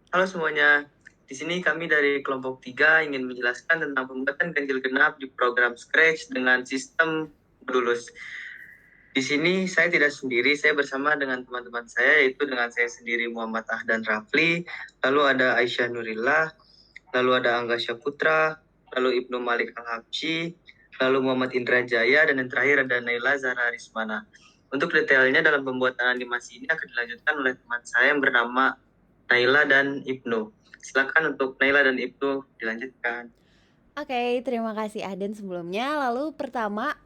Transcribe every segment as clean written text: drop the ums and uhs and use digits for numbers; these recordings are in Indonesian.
Halo semuanya, di sini kami dari kelompok 3 ingin menjelaskan tentang pembuatan ganjil genap di program Scratch dengan sistem modulus. Di sini saya tidak sendiri, saya bersama dengan teman-teman saya, yaitu dengan saya sendiri Muhammad Ahdan Rafli, lalu ada Aisyah Nurillah, lalu ada Angga Syaputra, lalu Ibnu Malik Al-Habsyi, lalu Muhammad Indra Jaya, dan yang terakhir ada Naila Zahra Rismana. Untuk detailnya dalam pembuatan animasi ini akan dilanjutkan oleh teman saya yang bernama Naila dan Ibnu. Silakan untuk Naila dan Ibnu dilanjutkan. Oke, terima kasih Aden sebelumnya. Lalu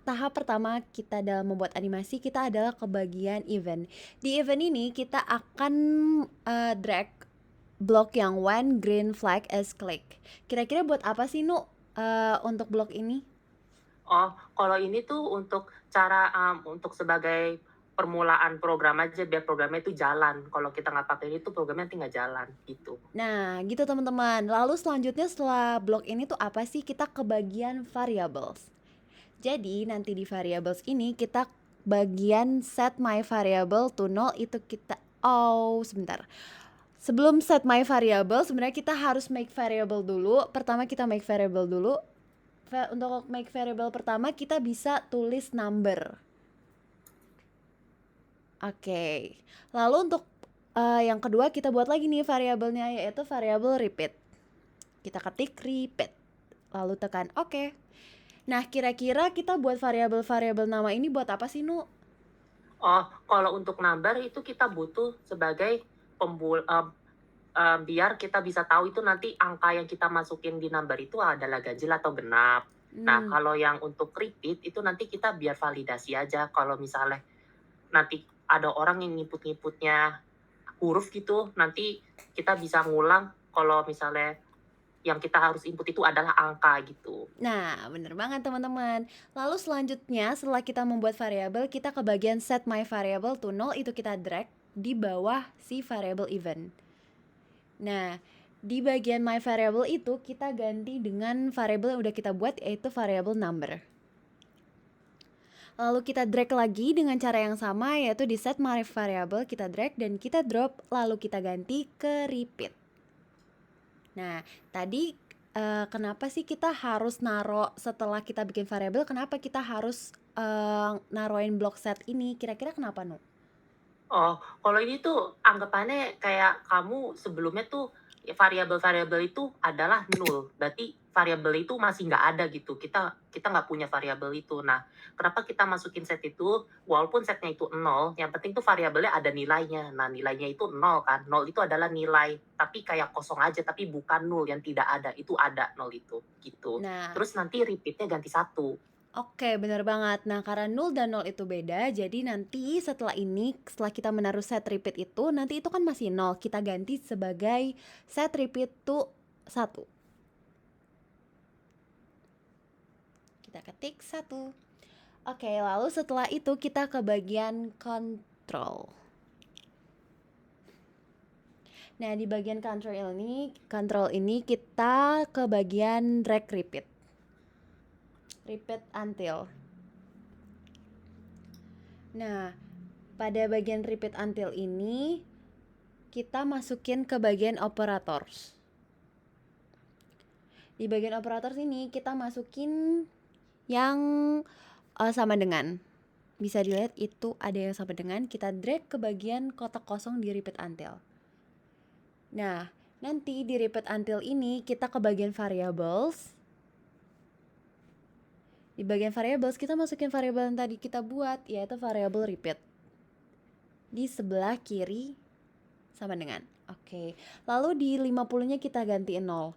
tahap pertama kita dalam membuat animasi kita adalah ke bagian event. Di event ini kita akan drag blok yang when green flag is click. Kira-kira buat apa sih untuk blok ini? Oh, kalau ini tuh untuk cara untuk sebagai permulaan program aja biar programnya itu jalan. Kalau kita nggak pakai ini tuh programnya nanti nggak jalan gitu. Nah, gitu teman-teman. Lalu selanjutnya setelah blok ini tuh apa sih? Kita ke bagian variables. Jadi nanti di variables ini kita bagian set my variable to null itu kita sebentar. Sebelum set my variable sebenarnya kita harus make variable dulu. Pertama kita make variable dulu. Untuk make variable pertama kita bisa tulis number. Oke. Lalu untuk yang kedua kita buat lagi nih variabelnya yaitu variabel repeat. Kita ketik repeat. Lalu tekan oke. Nah, kira-kira kita buat variabel-variabel nama ini buat apa sih, Nu? Oh, kalau untuk number itu kita butuh sebagai biar kita bisa tahu itu nanti angka yang kita masukin di number itu adalah ganjil atau genap. Nah, kalau yang untuk repeat itu nanti kita biar validasi aja. Kalau misalnya nanti ada orang yang ngikut-ngikutnya huruf gitu, nanti kita bisa ngulang kalau misalnya yang kita harus input itu adalah angka gitu. Nah, bener banget teman-teman. Lalu selanjutnya setelah kita membuat variabel, kita ke bagian set my variable to null itu kita drag di bawah si variable event. Nah, di bagian my variable itu kita ganti dengan variable yang udah kita buat yaitu variable number. Lalu kita drag lagi dengan cara yang sama yaitu di set my variable kita drag dan kita drop lalu kita ganti ke repeat. Nah, tadi kenapa sih kita harus setelah kita bikin variabel, kenapa kita harus naruhin block set ini? Kira-kira kenapa, Nu? Oh, kalau ini tuh anggapannya kayak kamu sebelumnya tuh variabel-variabel itu adalah nul. Berarti variabel itu masih nggak ada gitu. Kita nggak punya variabel itu. Nah, kenapa kita masukin set itu? Walaupun setnya itu nol, yang penting tuh variabelnya ada nilainya. Nah, nilainya itu nol kan. Nol itu adalah nilai, tapi kayak kosong aja, tapi bukan nul yang tidak ada. Itu ada nol itu, gitu. Nah, Terus nanti repeatnya ganti satu. oke, bener banget. Nah, karena 0 dan 0 itu beda, jadi nanti setelah kita menaruh set repeat itu, nanti itu kan masih 0. Kita ganti sebagai set repeat to 1. Kita ketik 1. Oke, lalu setelah itu kita ke bagian control. Nah, di bagian control ini kita ke bagian drag repeat. Repeat until. Nah, pada bagian repeat until ini kita masukin ke bagian operators. Di bagian operators ini kita masukin yang sama dengan. Bisa dilihat itu ada yang sama dengan, kita drag ke bagian kotak kosong di repeat until. Nah, nanti di repeat until ini kita ke bagian variables. Di bagian variables kita masukin variabel yang tadi kita buat, yaitu variabel repeat. Di sebelah kiri sama dengan. Oke. Lalu di 50-nya kita ganti 0.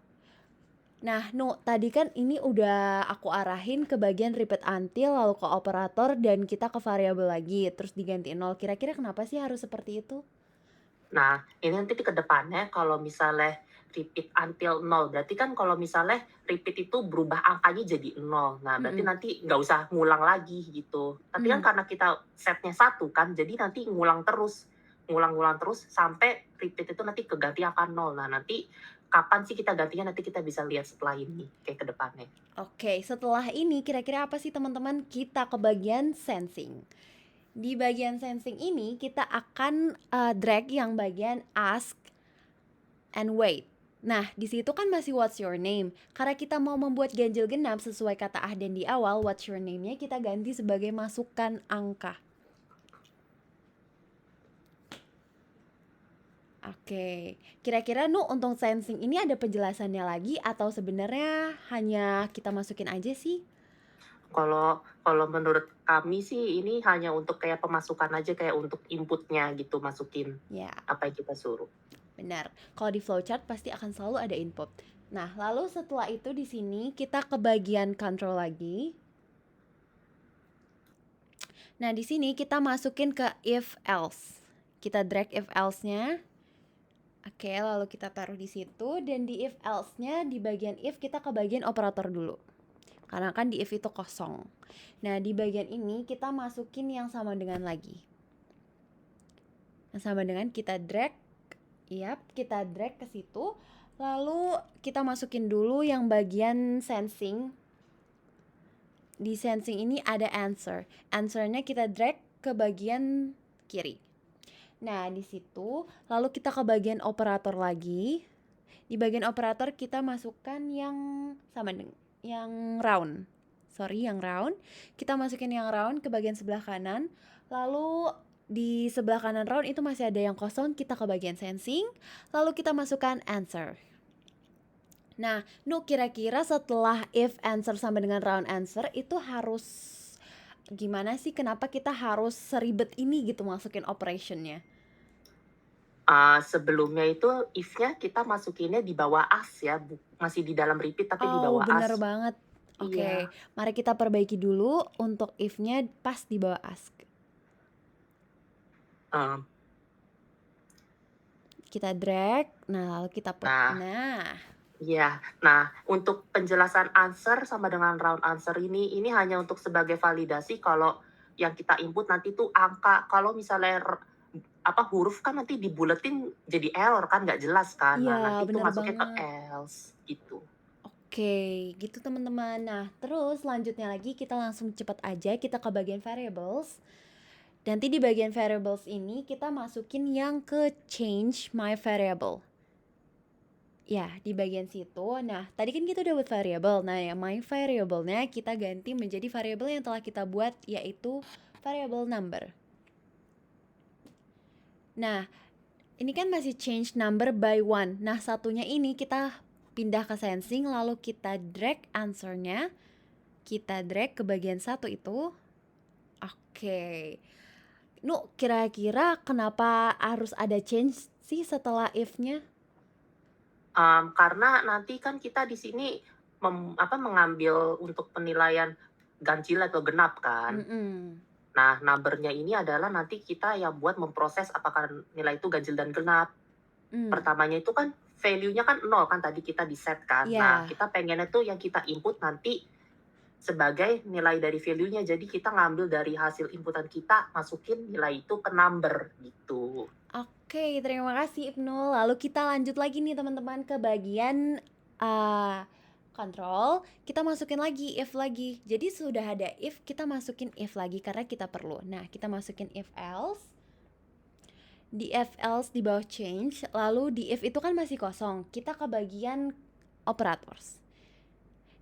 Nah, tadi kan ini udah aku arahin ke bagian repeat until, lalu ke operator, dan kita ke variabel lagi, terus diganti 0. Kira-kira kenapa sih harus seperti itu? Nah, ini nanti ke depannya kalau misalnya repeat until 0, berarti kan kalau misalnya repeat itu berubah angkanya jadi 0. Nah, berarti nanti nggak usah ngulang lagi gitu. Tapi kan karena kita setnya 1 kan, jadi nanti ngulang terus sampai repeat itu nanti keganti angka 0. Nah, nanti kapan sih kita gantinya nanti kita bisa lihat setelah ini, kayak ke depannya. Oke, setelah ini kira-kira apa sih teman-teman? Kita ke bagian sensing. Di bagian sensing ini kita akan drag yang bagian ask and wait. Nah, di situ kan masih what's your name. Karena kita mau membuat ganjil genap sesuai kata Ahden di awal, what's your name-nya kita ganti sebagai masukkan angka. Oke, kira-kira untuk sensing ini ada penjelasannya lagi atau sebenarnya hanya kita masukin aja sih? Kalau menurut kami sih ini hanya untuk kayak pemasukan aja, kayak untuk inputnya gitu, masukin Ya, apa yang kita suruh. benar. Kalau di flowchart pasti akan selalu ada input. Nah, lalu setelah itu di sini kita ke bagian control lagi. Nah, di sini kita masukin ke if else. Kita drag if else-nya. Oke, lalu kita taruh di situ dan di if else-nya di bagian if kita ke bagian operator dulu. Karena kan di if itu kosong. Nah, di bagian ini kita masukin yang sama dengan lagi. Yang sama dengan kita drag. Yap, kita drag ke situ. Lalu kita masukin dulu yang bagian sensing. Di sensing ini ada answer. Answer-nya kita drag ke bagian kiri. Nah, di situ lalu kita ke bagian operator lagi. Di bagian operator kita masukkan yang sama dengan yang round. Yang round. Kita masukin yang round ke bagian sebelah kanan. Lalu di sebelah kanan round itu masih ada yang kosong, kita ke bagian sensing. Lalu kita masukkan answer. Nah, kira-kira setelah if answer sama dengan round answer itu harus gimana sih? Kenapa kita harus seribet ini gitu masukin operationnya? Sebelumnya itu if-nya kita masukinnya di bawah as ya, masih di dalam repeat tapi di bawah bener as. banget. Oke, Iya. mari kita perbaiki dulu untuk if-nya pas di bawah as. Kita drag, nah lalu kita put. Iya. Nah, untuk penjelasan answer sama dengan round answer ini hanya untuk sebagai validasi kalau yang kita input nanti tuh angka. Kalau misalnya huruf kan nanti dibuletin jadi error kan, nggak jelas kan. Iya, Nah, nanti itu bener masuknya ke banget. else gitu. Oke, gitu teman-teman. Nah, terus selanjutnya lagi kita langsung cepet aja kita ke bagian variables. Nanti di bagian variables ini kita masukin yang ke change my variable. Ya, di bagian situ. Nah, tadi kan kita udah buat variable. Nah, yang my variable-nya kita ganti menjadi variable yang telah kita buat, yaitu variable number. Nah, ini kan masih change number by 1. Nah, satunya ini kita pindah ke sensing, lalu kita drag answer-nya. Kita drag ke bagian satu itu. Oke. Kira-kira kenapa harus ada change sih setelah if-nya? Karena nanti kan kita di sini mengambil untuk penilaian ganjil atau genap kan. Nah, number-nya ini adalah nanti kita yang buat memproses apakah nilai itu ganjil dan genap. Pertamanya itu kan value-nya kan 0 kan tadi kita di set kan. Nah, kita pengennya tuh yang kita input nanti sebagai nilai dari value-nya. Jadi kita ngambil dari hasil inputan kita, masukin nilai itu ke number gitu. Oke, terima kasih Ibnu. Lalu kita lanjut lagi nih teman-teman ke bagian control. Kita masukin lagi if lagi. Jadi sudah ada if, kita masukin if lagi karena kita perlu. Nah, kita masukin if else. Di if else di bawah change. Lalu di if itu kan masih kosong. Kita ke bagian operators.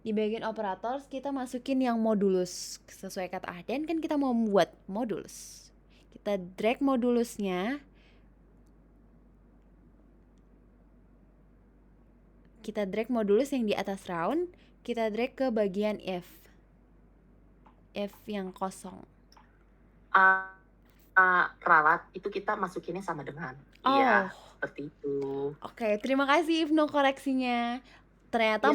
Di bagian operators kita masukin yang modulus. Sesuai kata Ahden kan kita mau membuat modulus. Kita drag modulusnya. Kita drag modulus yang di atas round, kita drag ke bagian if yang kosong. Ralat itu kita masukinnya sama dengan. Iya, seperti itu. Oke, terima kasih Ibnu koreksinya. Ternyata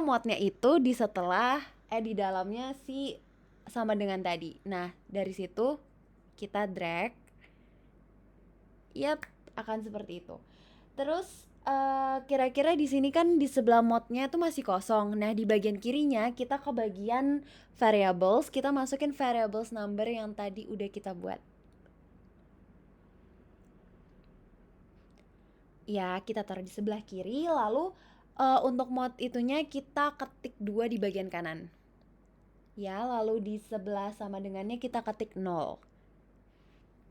modnya itu di setelah di dalamnya sih sama dengan tadi. Nah, dari situ kita drag. Yap, akan seperti itu. Terus kira-kira di sini kan di sebelah modnya itu masih kosong. Nah, di bagian kirinya kita ke bagian variables, kita masukin variables number yang tadi udah kita buat. Ya, kita taruh di sebelah kiri, lalu untuk mod itunya kita ketik 2 di bagian kanan. Ya, lalu di sebelah sama dengannya kita ketik 0.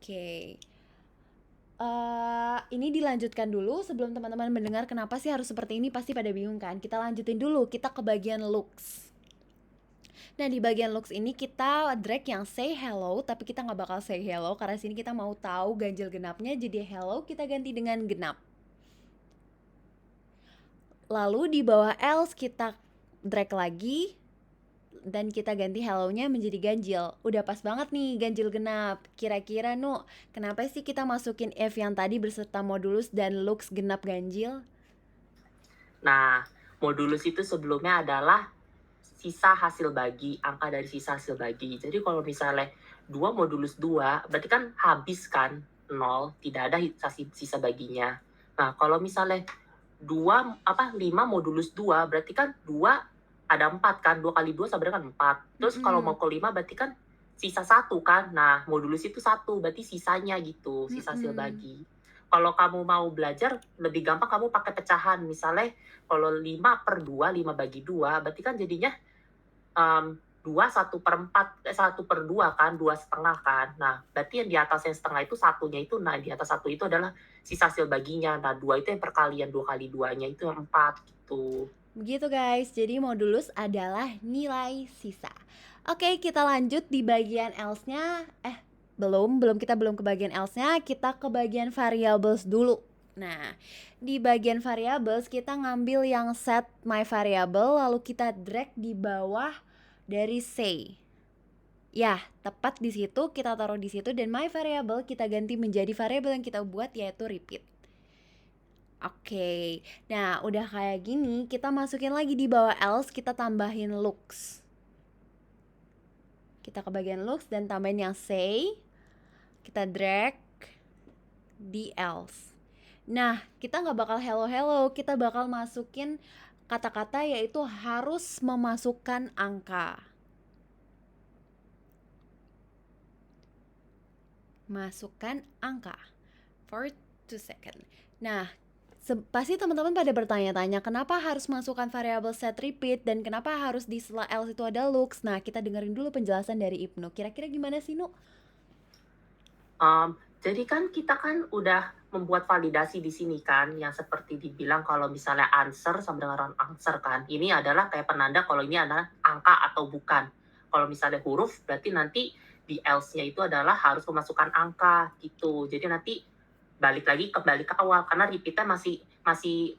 Oke. Ini dilanjutkan dulu sebelum teman-teman mendengar kenapa sih harus seperti ini, pasti pada bingung kan. Kita lanjutin dulu, kita ke bagian looks. Nah, di bagian looks ini kita drag yang say hello, tapi kita nggak bakal say hello karena sini kita mau tahu ganjil genapnya, jadi hello kita ganti dengan genap. Lalu di bawah else kita drag lagi dan kita ganti hello-nya menjadi ganjil. Udah pas banget nih ganjil genap. Kira-kira Nu, kenapa sih kita masukin if yang tadi berserta modulus dan looks genap ganjil? Nah, modulus itu sebelumnya adalah sisa hasil bagi, angka dari sisa hasil bagi. Jadi kalau misalnya 2 modulus 2, berarti kan habis kan 0, tidak ada sisa baginya. Nah, kalau misalnya 5 modulus 2, berarti kan 2 ada 4 kan, 2 kali 2 sebenarnya kan 4. Terus kalau mau ke 5 berarti kan sisa 1 kan. Nah, modulus itu 1, berarti sisanya gitu, sisa hasil bagi. Kalau kamu mau belajar, lebih gampang kamu pakai pecahan. Misalnya kalau 5/2, 5 bagi 2, berarti kan jadinya 2 1/4, 1/2 kan, 2,5 kan. Nah, berarti yang di atas yang setengah itu satunya itu, nah di atas 1 itu adalah sisa hasil baginya. Nah, 2 itu yang perkalian 2 kali 2-nya itu yang 4 gitu. Begitu guys, jadi modulus adalah nilai sisa. Oke, kita lanjut di bagian else-nya. Belum kita belum ke bagian else-nya, kita ke bagian variables dulu. Nah, di bagian variables kita ngambil yang set my variable, lalu kita drag di bawah dari say. Ya, tepat di situ kita taruh di situ dan my variable kita ganti menjadi variable yang kita buat yaitu repeat. Oke, nah udah kayak gini kita masukin lagi di bawah else, kita tambahin looks. Kita ke bagian looks dan tambahin yang say, kita drag di else. Nah, kita nggak bakal hello, kita bakal masukin kata-kata yaitu harus memasukkan angka. Masukkan angka for 2 second. Nah, pasti teman-teman pada bertanya-tanya kenapa harus masukkan variabel set repeat dan kenapa harus di setelah else itu ada looks. Nah, kita dengerin dulu penjelasan dari Ibnu. Kira-kira gimana sih, Nu? Jadi kan kita kan udah membuat validasi di sini kan, yang seperti dibilang kalau misalnya answer sama dengan answer kan. Ini adalah kayak penanda kalau ini adalah angka atau bukan. Kalau misalnya huruf, berarti nanti di else-nya itu adalah harus memasukkan angka gitu. Jadi nanti kembali ke awal karena repeat-nya masih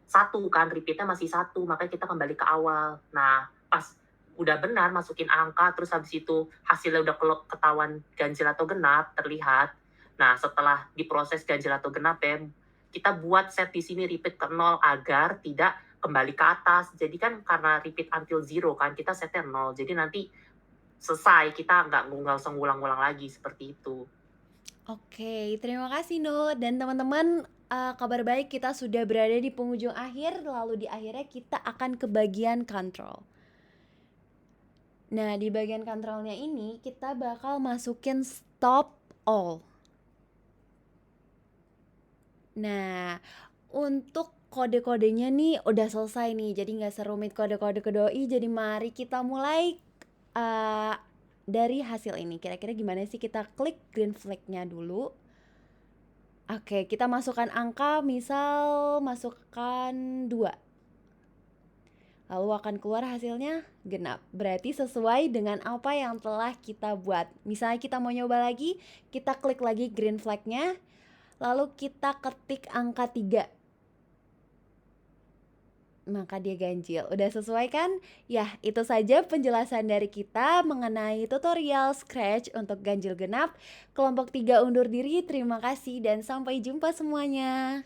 1 kan, repeat-nya masih 1, makanya kita kembali ke awal. Nah, pas udah benar masukin angka, terus habis itu hasilnya udah ketahuan ganjil atau genap terlihat. Nah, setelah diproses ganjil atau genap ya, kita buat set di sini repeat ke 0 agar tidak kembali ke atas. Jadi kan karena repeat until 0 kan, kita setnya 0. Jadi nanti selesai, kita nggak usah ngulang-ngulang lagi seperti itu. Oke, terima kasih Nu. Dan teman-teman, kabar baik kita sudah berada di penghujung akhir, lalu di akhirnya kita akan ke bagian control. Nah, di bagian controlnya ini kita bakal masukin stop all. Nah, untuk kode-kodenya nih udah selesai nih, jadi nggak serumit kode-kode ke doi. Jadi mari kita mulai dari hasil ini. Kira-kira gimana sih? Kita klik green flag-nya dulu. Oke, kita masukkan angka, misal masukkan 2. Lalu akan keluar hasilnya genap. Berarti sesuai dengan apa yang telah kita buat. Misalnya kita mau nyoba lagi, kita klik lagi green flag-nya, lalu kita ketik angka 3. Maka dia ganjil. Udah sesuai kan? Ya, itu saja penjelasan dari kita mengenai tutorial Scratch untuk ganjil genap. Kelompok 3 undur diri, terima kasih dan sampai jumpa semuanya.